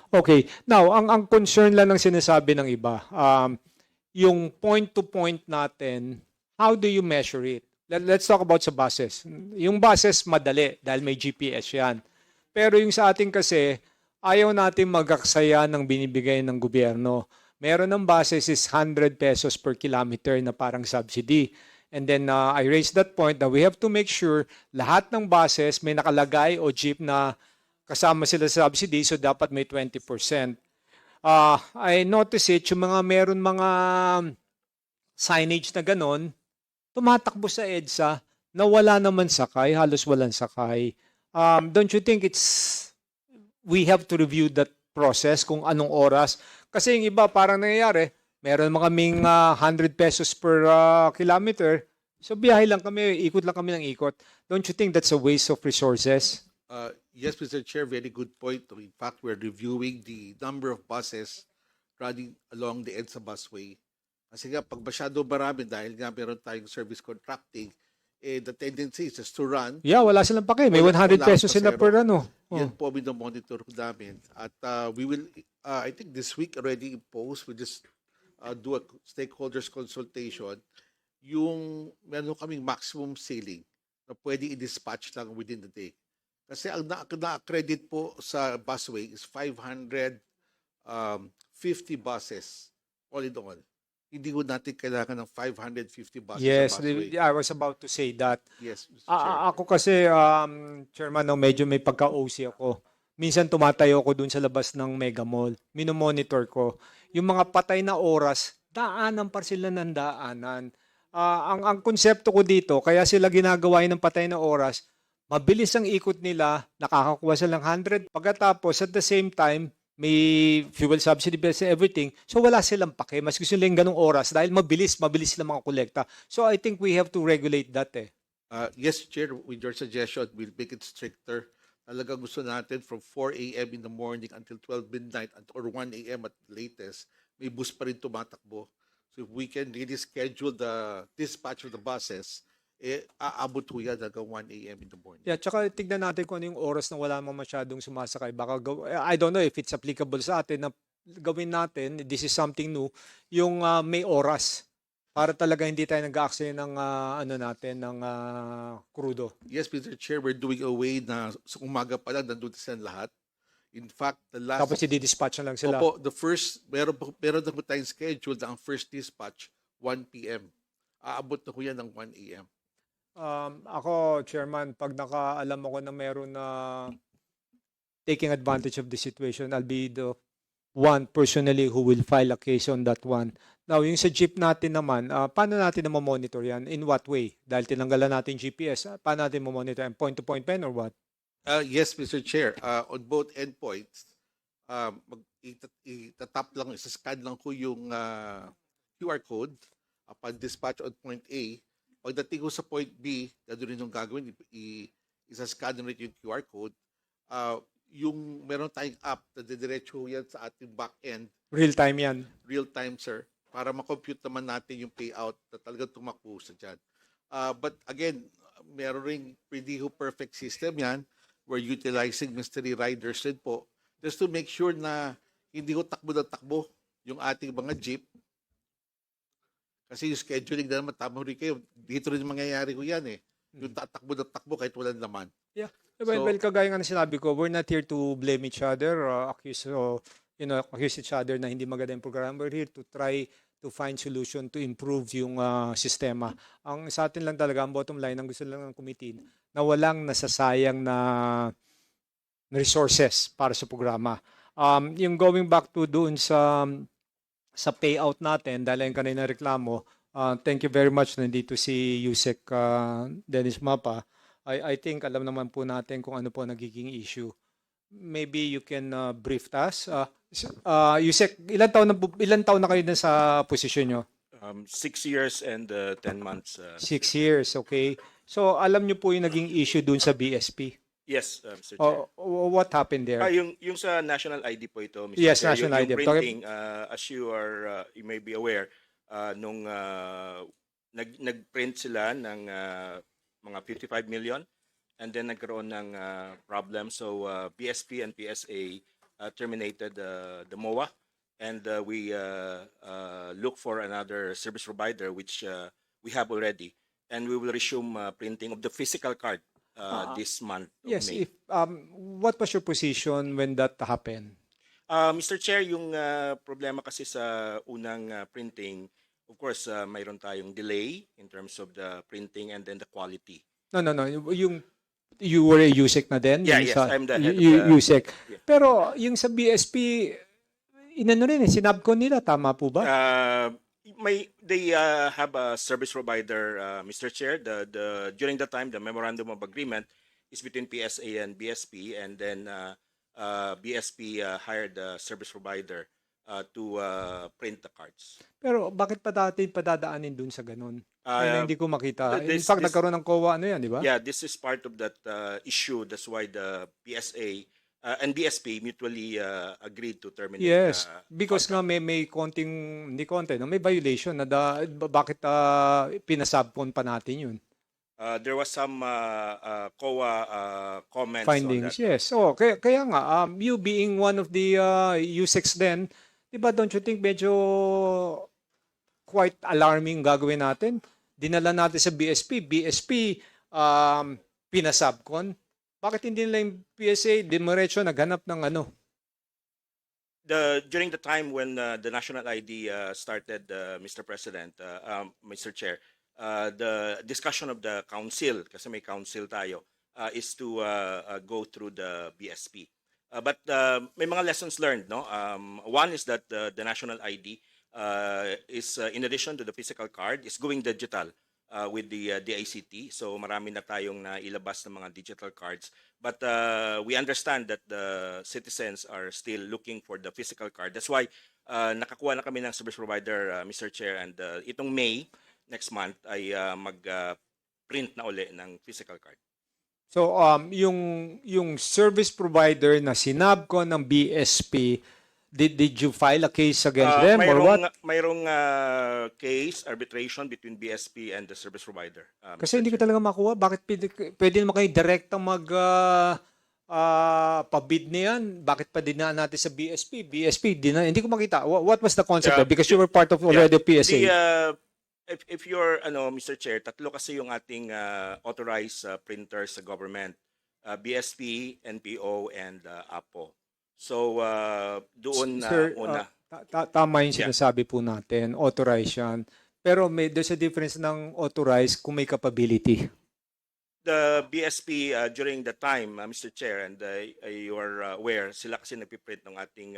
Okay. Now, ang concern lang ng sinasabi ng iba, yung point-to-point natin, how do you measure it? Let's talk about sa buses. Yung buses, madali dahil may GPS yan. Pero yung sa atin kasi, ayaw natin magaksaya ng binibigay ng gobyerno. Meron ng buses is 100 pesos per kilometer na parang subsidy. And then I raised that point that we have to make sure lahat ng buses may nakalagay o jeep na kasama sila sa subsidy, so dapat may 20%. I notice it, yung mga meron mga signage na ganon, tumatakbo sa EDSA na wala naman sakay, halos walang sakay. Don't you think we have to review that process kung anong oras? Kasi yung iba parang nangyayari, meron mga kaming 100 pesos per kilometer, so biyahe lang kami, ikot lang kami ng ikot. Don't you think that's a waste of resources? Yes, Mr. Chair, very good point. In fact, we're reviewing the number of buses running along the EDSA busway. Kasi nga, pag masyado marami, dahil nga meron tayong service contracting, the tendency is just to run. Yeah, wala silang pake. May 100 pesos sila per ano. Yan po monitor namin. At we will, I think this week already imposed, we just do a stakeholders consultation. Yung meron kaming maximum ceiling na pwede i-dispatch lang within the day. Kasi ang na-accredit po sa busway is 550 buses all in all. Hindi ko natin kailangan ng 550 buses Yes, sa busway. I was about to say that. Yes, Mr. Chair. Ako kasi, Chairman, no, medyo may pagka-OC ako. Minsan tumatayo ko dun sa labas ng Mega Mall. Minomonitor ko. Yung mga patay na oras, daanan pa sila ng daanan. Ang konsepto ko dito, kaya sila ginagawa yun ng patay na oras, mabilis ang ikot nila, nakakakuha silang 100. Pagkatapos, at the same time, may fuel subsidy bills and everything. So wala silang pake. Mas gusto nilang ganung oras dahil mabilis sila mga kolekta. So I think we have to regulate that eh. Yes, Chair, with your suggestion, we'll make it stricter. Talaga gusto natin from 4 a.m. in the morning until 12 midnight or 1 a.m. at latest, may bus pa rin tumatakbo. So if we can really schedule the dispatch of the buses, aabot ho yan hanggang 1 a.m. in the morning. Yeah, tsaka tignan natin kung ano yung oras na wala mang masyadong sumasakay. Baka I don't know if it's applicable sa atin na gawin natin, this is something new, yung may oras para talaga hindi tayo nag-aaksaya ng ano natin ng krudo. Yes, Mr. Chair, we're doing away na sa umaga pa lang nandun sila lahat. In fact, the last... Tapos i-dispatch na lang sila. Opo, the first, meron na po tayong schedule na ang first dispatch, 1 p.m. Aabot na ko yan ng 1 a.m. Ako, Chairman, pag nakaalam ako na meron na taking advantage of the situation, I'll be the one personally who will file a case on that one. Now, yung sa jeep natin naman, paano natin na monitor yan? In what way? Dahil tinanggalan natin GPS, paano natin monitor yan? Point-to-point pen or what? Yes, Mr. Chair. On both endpoints, itatap lang, isa-scan lang ko yung QR code upon dispatch on point A. Pagdating ko sa point B, doon rin yung gagawin, isa-scan rin yung QR code. Yung meron tayong app na didiretso yan sa ating back-end. Real time yan. Real time, sir. Para makompute naman natin yung payout na talagang tumakbo sa dyan. But again, meron ring pretty perfect system yan. We're utilizing mystery riders rin po just to make sure na hindi ko takbo na takbo yung ating mga jeep. Kasi yung scheduling na naman, tama rin kayo. Dito rin mangyayari ko yan eh. Yung tatakbo na takbo kahit walang laman. Yeah. Well, kagaya nga na sinabi ko, we're not here to blame each other, accuse each other na hindi maganda yung program. We're here to try to find solution to improve yung sistema. Ang sa atin lang talaga, ang bottom line, ang gusto lang ng committee, na walang nasasayang na resources para sa programa. Yung going back to doon sa payout natin, dahil yung kanina reklamo, thank you very much, nandito si Yusek Dennis Mapa. I think alam naman po natin kung ano po nagiging issue. Maybe you can brief us. Yusek, ilan taon na kayo na sa posisyon nyo? 6 years and 10 months. 6 years, okay. So alam nyo po yung naging issue dun sa BSP? Yes, Mr. Chair. What happened there? Yung sa national ID po ito, Mr. Yes, Chair, national ID. Yung printing, as you may be aware, nung nag-print sila ng mga 55 million and then nagkaroon ng problem. So BSP and PSA terminated the MOA, and we look for another service provider, which we have already, and we will resume printing of the physical card this month of Yes, May. if what was your position when that happened? Mr. Chair, yung problema kasi sa unang printing, of course, mayroon tayong delay in terms of the printing and then the quality. No. Yung you were a USEC na din? Yeah, Yung yes, I'm the head of the- USEC. Yeah. Pero yung sa BSP, inano rin, sinabcon nila, tama po ba? They have a service provider, Mr. Chair. During the time, the memorandum of agreement is between PSA and BSP, and then BSP hired a service provider to print the cards. Pero bakit pa natin padadaanin dun sa ganun? Uh, Hindi ko makita. In this- fact, this- nagkaroon ng COA, ano yan, di ba? Yeah, this is part of that issue. That's why the PSA and BSP mutually agreed to terminate. Yes, because contract. nga may konting, hindi konti, no? May violation na bakit pinasabcon pa natin yun? There was some COA comments Findings, on that. yes. So, kaya nga, you being one of the USECs then, di ba, don't you think medyo quite alarming gagawin natin? Dinala natin sa BSP, pinasabcon. Bakit hindi nila yung PSA, diretso naghanap ng ano? During the time when the national ID started, Mr. President, Mr. Chair, the discussion of the council, kasi may council tayo, is to go through the BSP. But may mga lessons learned, no? One is that the national ID is, in addition to the physical card, is going digital with the DICT. So marami na tayong nailabas ng mga digital cards. But we understand that the citizens are still looking for the physical card. That's why nakakuha na kami ng service provider, Mr. Chair, and itong May, next month, ay mag-print na uli ng physical card. So, yung service provider na sinabcon ng BSP, did you file a case against them or what? Mayroong case, arbitration between BSP and the service provider. Kasi Mr. hindi ko Chair. talaga makuha. Bakit pwede naman kayo direktang pabid na yan? Bakit pa dinaan natin sa BSP? BSP, hindi ko makita. What was the concept Yeah, there? Because you were part of already PSA. If you're, Mr. Chair, tatlo kasi yung ating authorized printers sa government. BSP, NPO, and APO. So, doon na Sir, una. Tama yung Yeah. sinasabi po natin. Authorized yan. Pero there's a difference ng authorized kung may capability. The BSP, during the time, Mr. Chair, and you are aware, sila kasi nagpiprint ng ating